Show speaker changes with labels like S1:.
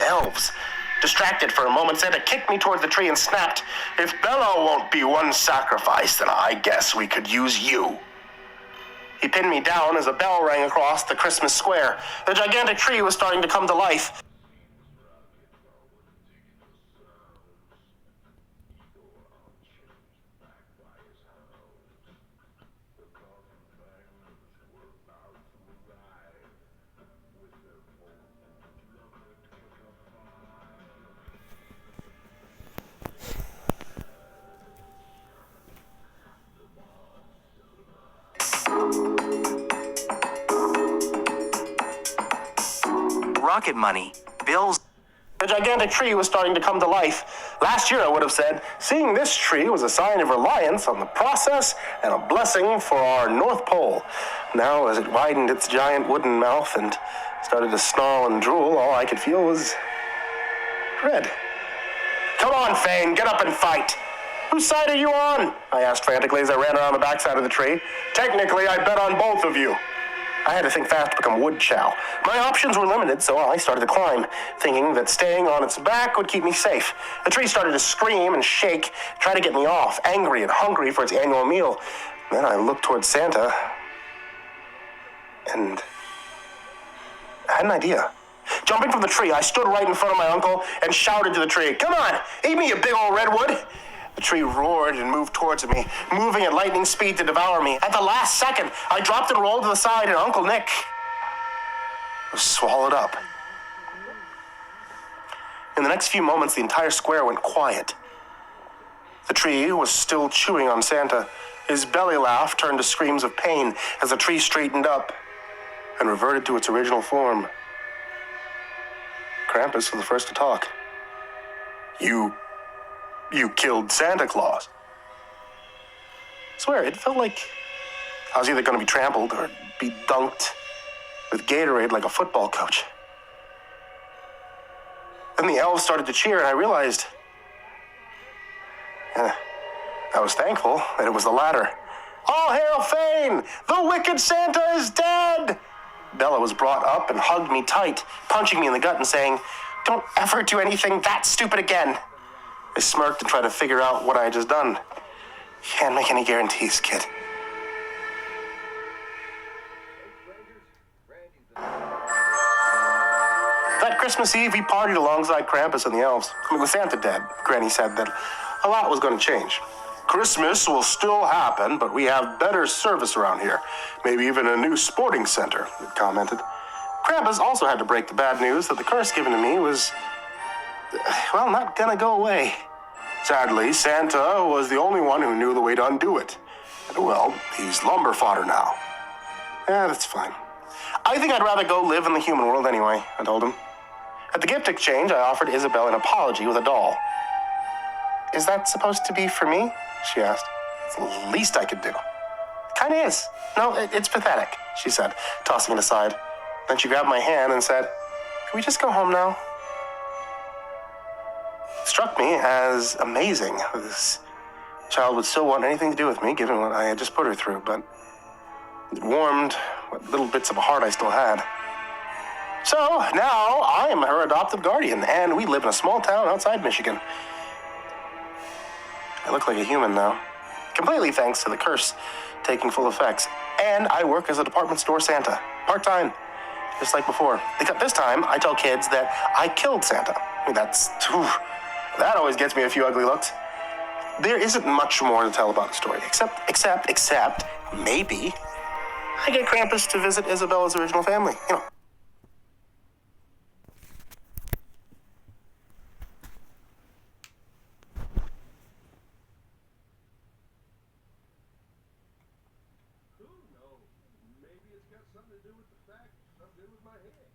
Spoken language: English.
S1: elves. Distracted for a moment, Santa kicked me towards the tree and snapped, "If Bella won't be one sacrifice, then I guess we could use you." He pinned me down as a bell rang across the Christmas square. The gigantic tree was starting to come to life.
S2: Rocket money, bills.
S1: The gigantic tree was starting to come to life. Last year, I would have said, seeing this tree was a sign of reliance on the process and a blessing for our North Pole. Now, as it widened its giant wooden mouth and started to snarl and drool, all I could feel was dread. "Come on, Fane, get up and fight." "Whose side are you on?" I asked frantically as I ran around the backside of the tree. "Technically, I bet on both of you." I had to think fast to become wood chow. My options were limited, so I started to climb, thinking that staying on its back would keep me safe. The tree started to scream and shake, trying to get me off, angry and hungry for its annual meal. Then I looked towards Santa, and I had an idea. Jumping from the tree, I stood right in front of my uncle and shouted to the tree, "Come on, eat me, you big old redwood." The tree roared and moved towards me, moving at lightning speed to devour me. At the last second, I dropped and rolled to the side, and Uncle Nick was swallowed up. In the next few moments, the entire square went quiet. The tree was still chewing on Santa. His belly laugh turned to screams of pain as the tree straightened up and reverted to its original form. Krampus was the first to talk. You killed Santa Claus." I swear, it felt like I was either going to be trampled or be dunked with Gatorade like a football coach. Then the elves started to cheer, and I realized I was thankful that it was the latter. "All hail Fane! The wicked Santa is dead!" Bella was brought up and hugged me tight, punching me in the gut and saying, "Don't ever do anything that stupid again." I smirked and tried to figure out what I had just done. Can't make any guarantees, kid. That Christmas Eve, we partied alongside Krampus and the elves. With Santa dead, Granny said that a lot was going to change. "Christmas will still happen, but we have better service around here. Maybe even a new sporting center," it commented. Krampus also had to break the bad news that the curse given to me was, well, not gonna go away. Sadly, Santa was the only one who knew the way to undo it. Well, he's lumber fodder now. Yeah, that's fine. "I think I'd rather go live in the human world anyway," I told him. At the gift exchange, I offered Isabel an apology with a doll. "Is that supposed to be for me?" she asked. "It's the least I could do." "Kinda is. No, it's pathetic," she said, tossing it aside. Then she grabbed my hand and said, "Can we just go home now?" It struck me as amazing. This child would still want anything to do with me, given what I had just put her through, but it warmed what little bits of a heart I still had. So now I am her adoptive guardian, and we live in a small town outside Michigan. I look like a human now, completely thanks to the curse taking full effects. And I work as a department store Santa, part-time, just like before. Except this time, I tell kids that I killed Santa. I mean, that always gets me a few ugly looks. There isn't much more to tell about the story, except, maybe, I get Krampus to visit Isabella's original family,
S3: Who knows? Maybe it's got something to do with the fact something with my head.